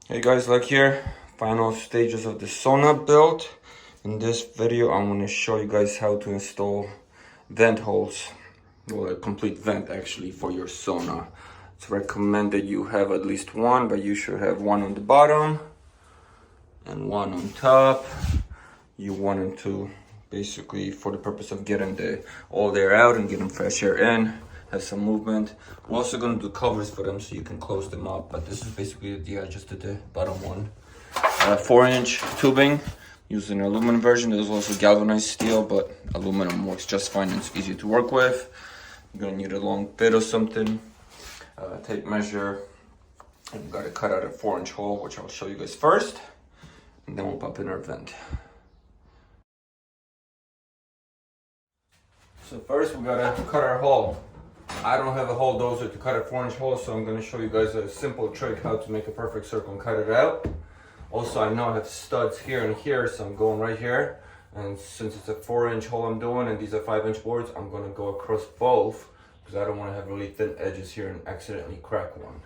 Hey guys, LechK here. Final stages of the sauna build. In this video, I'm going to show you guys how to install vent holes. Well, a complete vent actually for your sauna. It's recommended you have at least one, but you should have one on the bottom and one on top. You want them to basically for the purpose of getting the all air out and getting fresh air in. Have some movement. We're also going to do covers for them so you can close them up, but this is basically I just did the bottom one. 4-inch tubing using an aluminum version. There's also galvanized steel, but aluminum works just fine and it's easy to work with. You're going to need a long bit or something. Tape measure. And we've got to cut out a 4-inch hole, which I'll show you guys first, and then we'll pop in our vent. So first we gotta cut our hole. I don't have a hole dozer to cut a 4-inch hole, so I'm gonna show you guys a simple trick how to make a perfect circle and cut it out. Also, I know I have studs here and here, so I'm going right here. And since it's a 4-inch hole I'm doing and these are 5-inch boards, I'm gonna go across both because I don't wanna have really thin edges here and accidentally crack one.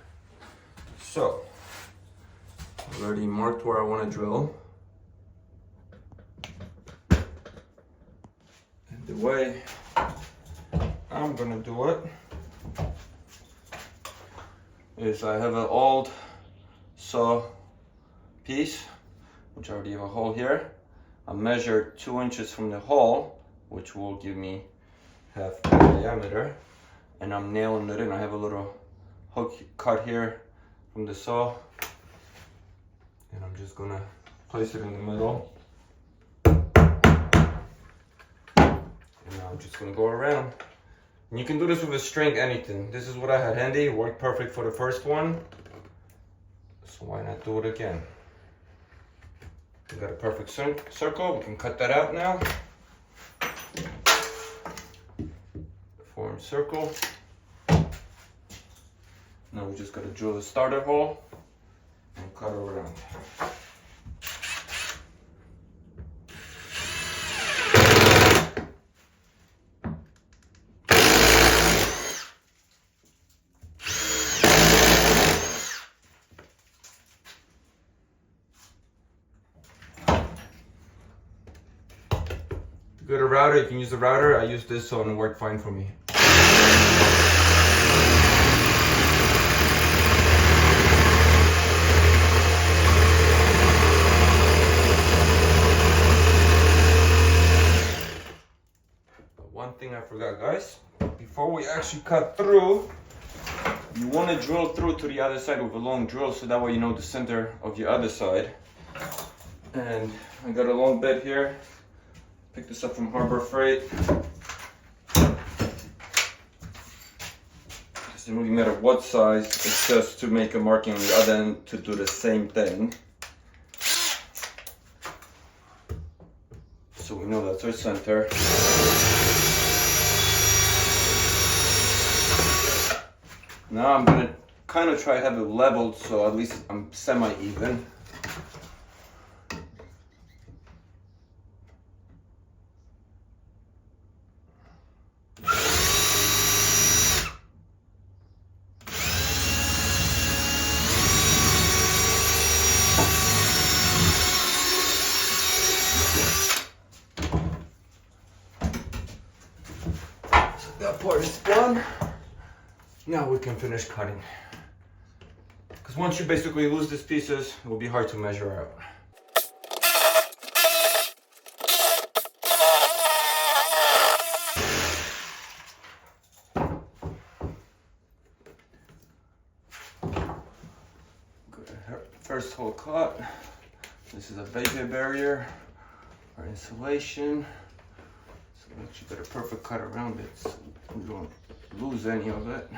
So, I already marked where I wanna drill. And the way I'm gonna do it is I have an old saw piece, which I already have a hole here. I measured 2 inches from the hole, which will give me half the diameter, and I'm nailing it in. I have a little hook cut here from the saw, and I'm just gonna place it in the middle. And now I'm just gonna go around. And you can do this with a string, anything. This is what I had handy, it worked perfect for the first one. So why not do it again? We got a perfect circle, we can cut that out now. 4-inch circle. Now we just gotta drill the starter hole and cut around. If you got a router, you can use the router. I use this so it worked fine for me. But one thing I forgot, guys, before we actually cut through, you want to drill through to the other side with a long drill so that way you know the center of your other side. And I got a long bit here. Picked this up from Harbor Freight. Doesn't really matter what size, it's just to make a marking on the other end to do the same thing. So we know that's our center. Now I'm gonna kind of try to have it leveled so at least I'm semi-even. That part is done. Now we can finish cutting. Because once you basically lose these pieces, it will be hard to measure out. First hole cut. This is a PayPay barrier or insulation. So we actually got a perfect cut around it so we don't lose any of it.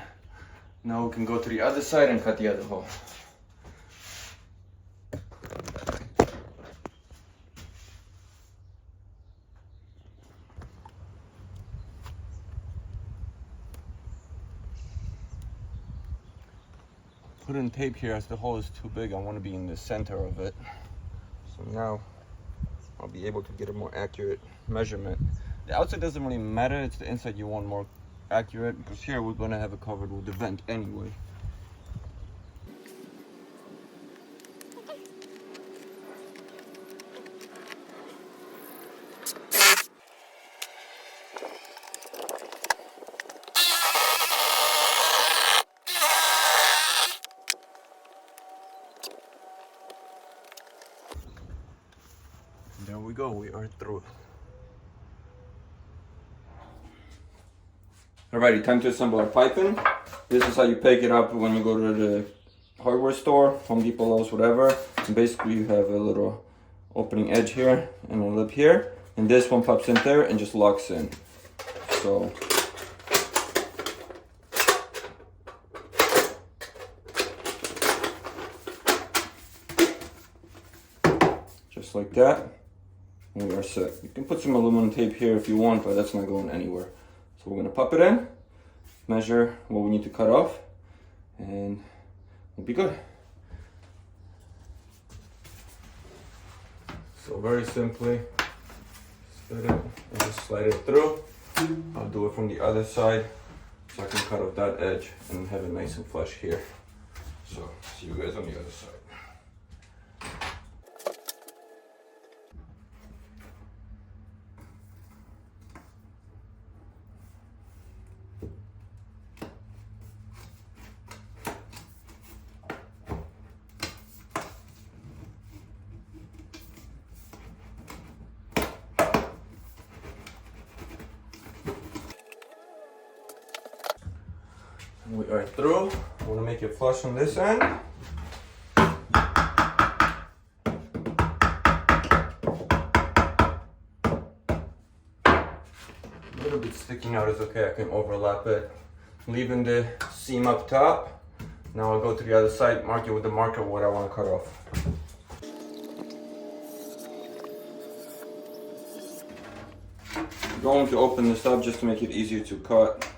Now we can go to the other side and cut the other hole. Put in tape here as the hole is too big. I want to be in the center of it. So now I'll be able to get a more accurate measurement. The outside doesn't really matter, it's the inside you want more accurate, because here we're going to have it covered with the vent anyway. There we go, we are through. Alrighty, time to assemble our piping. This is how you pick it up when you go to the hardware store, Home Depot, Lowe's, whatever. And basically you have a little opening edge here and a lip here. And this one pops in there and just locks in. So just like that, and we are set. You can put some aluminum tape here if you want, but that's not going anywhere. So we're gonna pop it in, measure what we need to cut off, and we'll be good. So very simply, set it and just slide it through. I'll do it from the other side so I can cut off that edge and have it nice and flush here. So see you guys on the other side. We are through. I want to make it flush on this end. A little bit sticking out is okay, I can overlap it. Leaving the seam up top. Now I'll go to the other side, mark it with the marker what I want to cut off. I'm going to open this up just to make it easier to cut.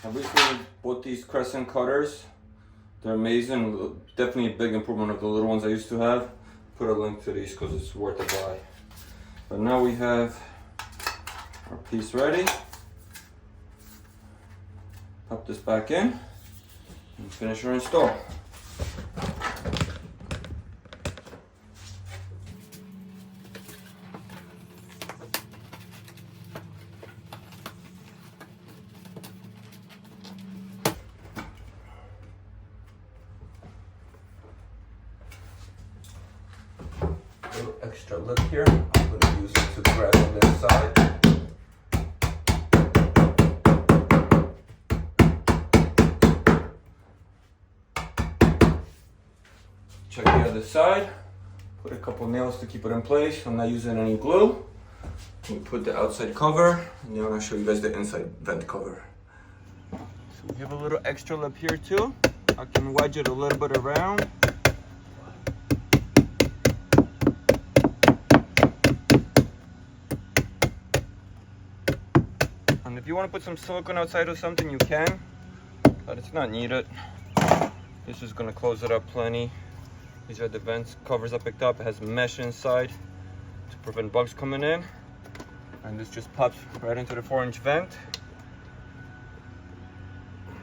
I recently bought these crescent cutters. They're amazing. Definitely a big improvement of the little ones I used to have. Put a link to these because it's worth a buy. But now we have our piece ready. Pop this back in and finish our install. Little extra lip here. I'm going to use it to grab on this side. Check the other side. Put a couple nails to keep it in place. I'm not using any glue. We put the outside cover, and then I'll show you guys the inside vent cover. So we have a little extra lip here too. I can wedge it a little bit around. And if you want to put some silicone outside or something, you can, but it's not needed. This is going to close it up plenty. These are the vents covers I picked up. It has mesh inside to prevent bugs coming in. And this just pops right into the 4-inch vent.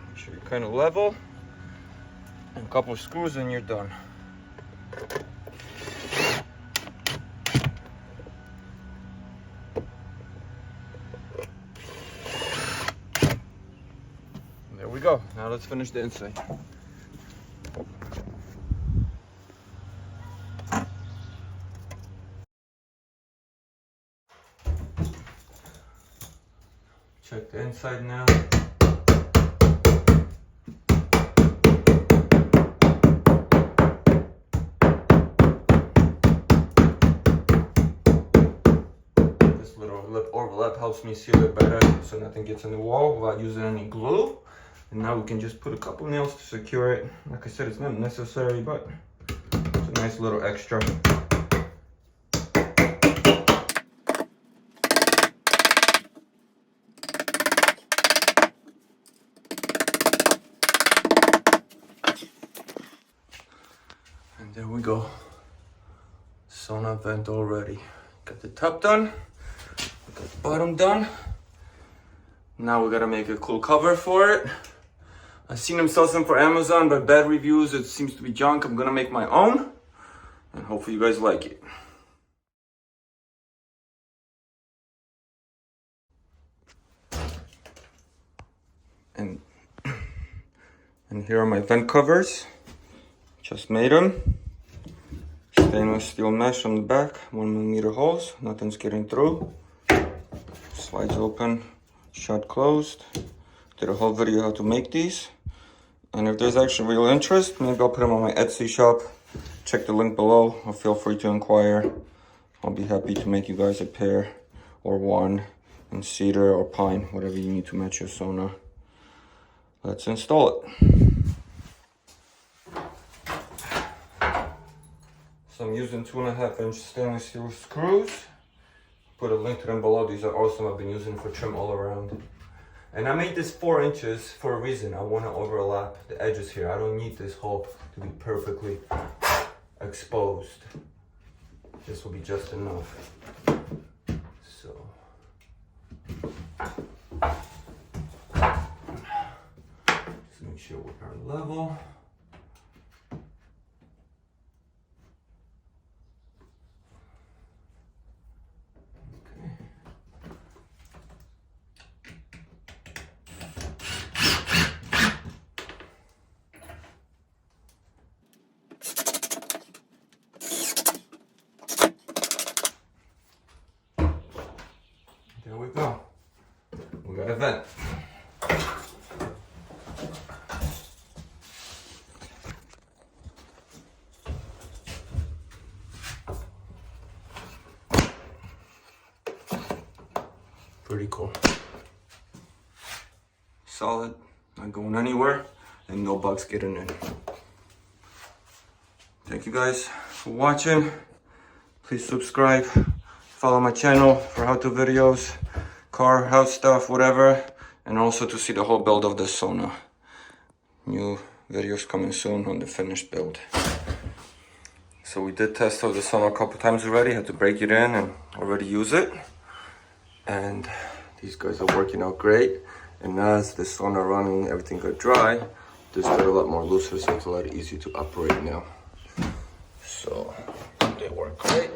Make sure you're kind of level. And a couple of screws and you're done. There we go. Now let's finish the inside. Check the inside now. This little lip overlap helps me seal it better so nothing gets in the wall without using any glue. And now we can just put a couple nails to secure it. Like I said, it's not necessary, but it's a nice little extra. And there we go. Sauna vent all ready. Got the top done. Got the bottom done. Now we gotta make a cool cover for it. I've seen them sell some for Amazon, but bad reviews, it seems to be junk. I'm gonna make my own, and hopefully you guys like it. And here are my vent covers. Just made them. Stainless steel mesh on the back, 1mm holes, nothing's getting through. Slides open, shut closed. Did a whole video how to make these. And if there's actually real interest, maybe I'll put them on my Etsy shop. Check the link below, or feel free to inquire. I'll be happy to make you guys a pair or one in cedar or pine, whatever you need to match your sauna. Let's install it. So I'm using 2.5-inch stainless steel screws. Put a link to them below. These are awesome. I've been using for trim all around. And I made this 4 inches for a reason. I want to overlap the edges here. I don't need this hole to be perfectly exposed. This will be just enough. So. Just make sure we are level. There we go. We got a vent. Pretty cool. Solid, not going anywhere, and no bugs getting in. Thank you guys for watching. Please subscribe. Follow my channel for how-to videos, car, house stuff, whatever. And also to see the whole build of the sauna. New videos coming soon on the finished build. So we did test out the sauna a couple times already. Had to break it in and already use it. And these guys are working out great. And as the sauna running, everything got dry. This got a lot more looser, so it's a lot easier to operate now. So they work great.